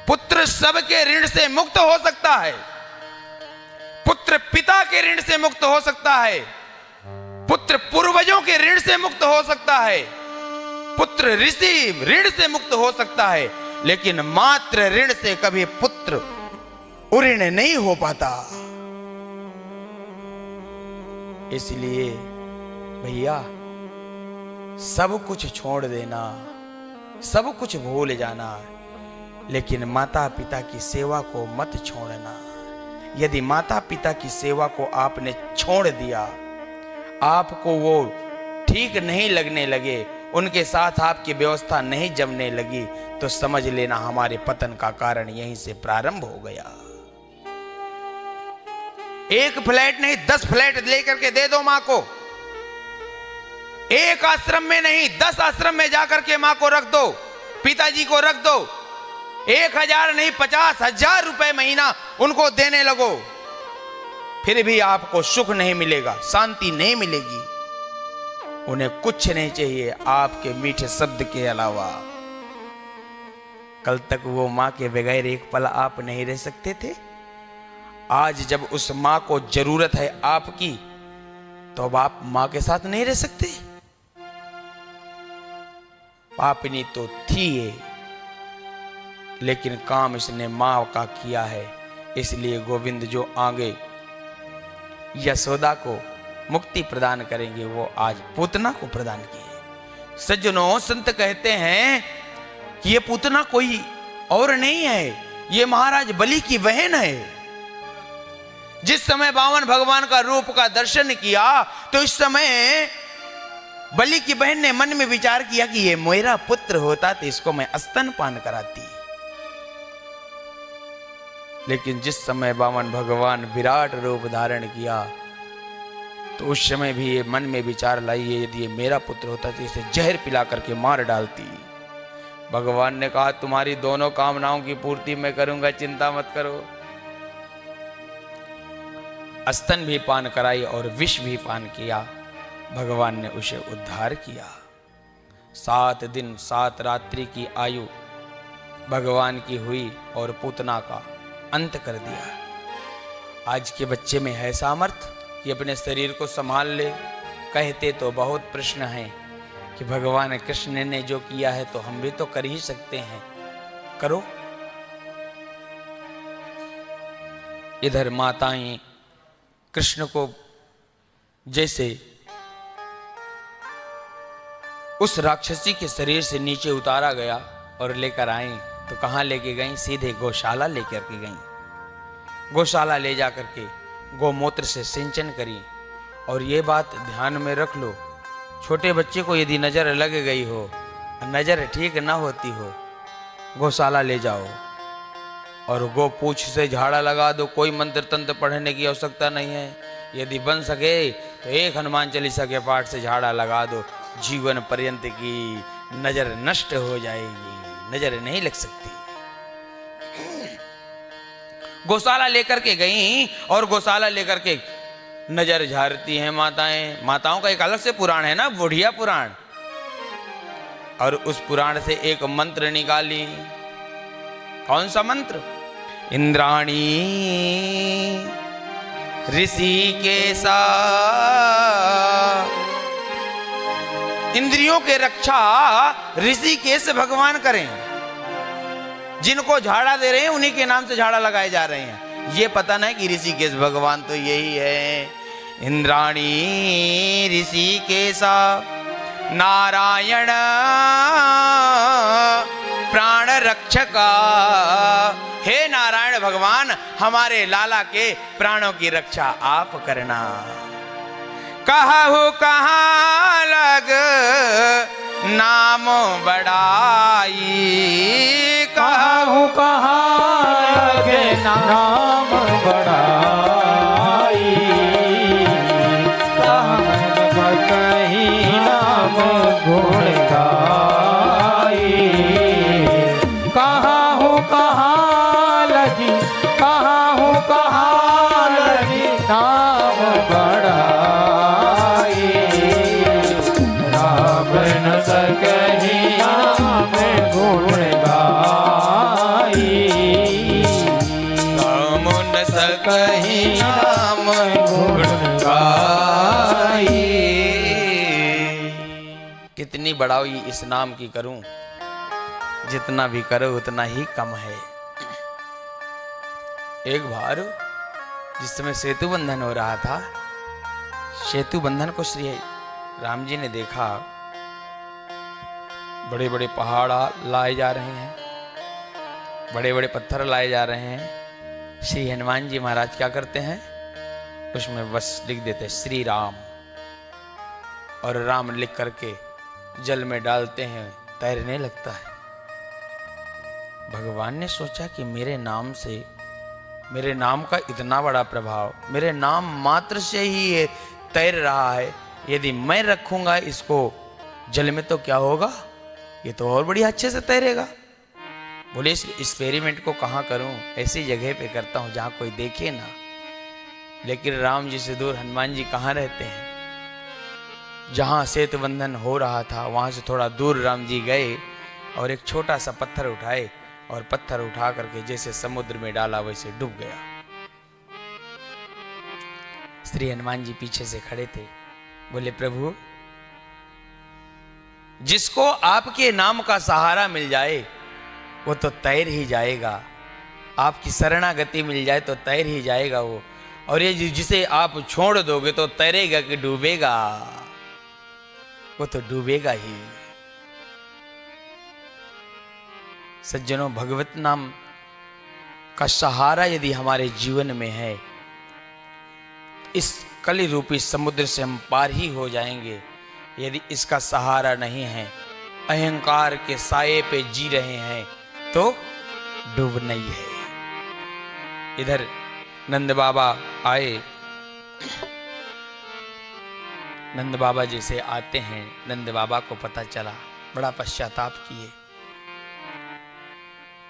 पुत्र सबके ऋण से मुक्त हो सकता है, पुत्र पिता के ऋण से मुक्त हो सकता है, पुत्र पूर्वजों के ऋण से मुक्त हो सकता है, पुत्र ऋषि ऋण से मुक्त हो सकता है, लेकिन मात्र ऋण से कभी पुत्र उऋण नहीं हो पाता। इसलिए भैया सब कुछ छोड़ देना, सब कुछ भूल जाना, लेकिन माता पिता की सेवा को मत छोड़ना। यदि माता पिता की सेवा को आपने छोड़ दिया, आपको वो ठीक नहीं लगने लगे, उनके साथ आपकी व्यवस्था नहीं जमने लगी, तो समझ लेना हमारे पतन का कारण यहीं से प्रारंभ हो गया। एक फ्लैट नहीं 10 फ्लैट लेकर के दे दो मां को, एक आश्रम में नहीं 10 आश्रम में जाकर के मां को रख दो, पिताजी को रख दो, 1000 नहीं 50,000 रुपए महीना उनको देने लगो, फिर भी आपको सुख नहीं मिलेगा, शांति नहीं मिलेगी। उन्हें कुछ नहीं चाहिए आपके मीठे शब्द के अलावा। कल तक वो मां के बगैर एक पल आप नहीं रह सकते थे, आज जब उस मां को जरूरत है आपकी, तो अब आप मां के साथ नहीं रह सकते। पापनी तो थी ये, लेकिन काम इसने मां का किया है, इसलिए गोविंद जो आगे यशोदा को मुक्ति प्रदान करेंगे, वो आज पूतना को प्रदान किए। सज्जनों, संत कहते हैं कि ये पूतना कोई और नहीं है, ये महाराज बलि की बहन है। जिस समय बामन भगवान का रूप का दर्शन किया, तो इस समय बलि की बहन ने मन में विचार किया कि ये मेरा पुत्र होता तो इसको मैं स्तनपान कराती। लेकिन जिस समय बामन भगवान विराट रूप धारण किया, तो उस समय भी ये मन में विचार लाई, यदि ये मेरा पुत्र होता तो इसे जहर पिला करके मार डालती। भगवान ने कहा, तुम्हारी दोनों कामनाओं की पूर्ति मैं करूंगा, चिंता मत करो। स्तन भी पान कराई और विष भी पान किया, भगवान ने उसे उद्धार किया। 7 दिन 7 रात्रि की आयु भगवान की हुई और पूतना का अंत कर दिया। आज के बच्चे में है सामर्थ्य कि अपने शरीर को संभाल ले। कहते तो बहुत प्रश्न हैं कि भगवान कृष्ण ने जो किया है तो हम भी तो कर ही सकते हैं, करो। इधर माताएं कृष्ण को जैसे उस राक्षसी के शरीर से नीचे उतारा गया और लेकर आई, तो कहां लेके गई? सीधे गौशाला लेकर के गई। गौशाला ले जाकर के गोमूत्र से सिंचन करी। और ये बात ध्यान में रख लो, छोटे बच्चे को यदि नजर लग गई हो, नजर ठीक ना होती हो, गौशाला ले जाओ और गो पूछ से झाड़ा लगा दो। कोई मंत्र तंत्र पढ़ने की आवश्यकता नहीं है। यदि बन सके तो एक हनुमान चालीसा के पाठ से झाड़ा लगा दो, जीवन पर्यंत की नजर नष्ट हो जाएगी, नजर नहीं लग सकती। गौशाला लेकर के गई और गौशाला लेकर के नजर झारती हैं माताएं। माताओं का एक अलग से पुराण है ना, बुढ़िया पुराण, और उस पुराण से एक मंत्र निकाली। कौन सा मंत्र? इंद्राणी ऋषिकेशा। इंद्रियों के रक्षा ऋषिकेश भगवान करें। जिनको झाड़ा दे रहे हैं उन्हीं के नाम से झाड़ा लगाए जा रहे हैं। ये पता नहीं कि ऋषिकेश भगवान तो यही है। इंद्राणी ऋषिकेशा नारायण प्राण रक्षका। हे नारायण भगवान, हमारे लाला के प्राणों की रक्षा आप करना। कहु कहाँ लग नाम बड़ाई, कहु कहाँ लग नाम बड़ाई, कहीं नाम गुण गाई। कहु कहाँ लगी, कहु कहाँ लगी नाम बड़ाई, राम न सकहि नाम गुण गाई। कहीं नाम गुण गाई। कितनी बड़ाई इस नाम की करूं, जितना भी करो उतना ही कम है। एक बार जिस समय सेतु बंधन हो रहा था, सेतु बंधन को श्री राम जी ने देखा, बड़े बड़े पहाड़ लाए जा रहे हैं, बड़े बड़े पत्थर लाए जा रहे हैं। श्री हनुमान जी महाराज क्या करते हैं, उसमें बस लिख देते श्री राम, और राम लिख करके जल में डालते हैं, तैरने लगता है। भगवान ने सोचा कि मेरे नाम से, मेरे नाम का इतना बड़ा प्रभाव, मेरे नाम मात्र से ही ये तैर रहा है, यदि मैं रखूंगा इसको जल में तो क्या होगा, ये तो और बढ़िया अच्छे से तैरेगा। बोले इस एक्सपेरिमेंट को कहाँ करूं, ऐसी जगह पे करता हूं जहां कोई देखे ना। लेकिन राम जी से दूर हनुमान जी कहाँ रहते हैं। जहां सेतु बंधन हो रहा था वहां से थोड़ा दूर राम जी गए और एक छोटा सा पत्थर उठाए, और पत्थर उठा करके जैसे समुद्र में डाला वैसे डूब गया। श्री हनुमान जी पीछे से खड़े थे, बोले प्रभु, जिसको आपके नाम का सहारा मिल जाए वो तो तैर ही जाएगा, आपकी शरणागति मिल जाए तो तैर ही जाएगा वो, और ये जिसे आप छोड़ दोगे तो तैरेगा कि डूबेगा, वो तो डूबेगा ही। सज्जनों, भगवत नाम का सहारा यदि हमारे जीवन में है, इस कली रूपी समुद्र से हम पार ही हो जाएंगे। यदि इसका सहारा नहीं है, अहंकार के साये पे जी रहे हैं, तो डूबना ही है। इधर नंद बाबा आए, नंद बाबा जैसे आते हैं, नंद बाबा को पता चला, बड़ा पश्चाताप किए।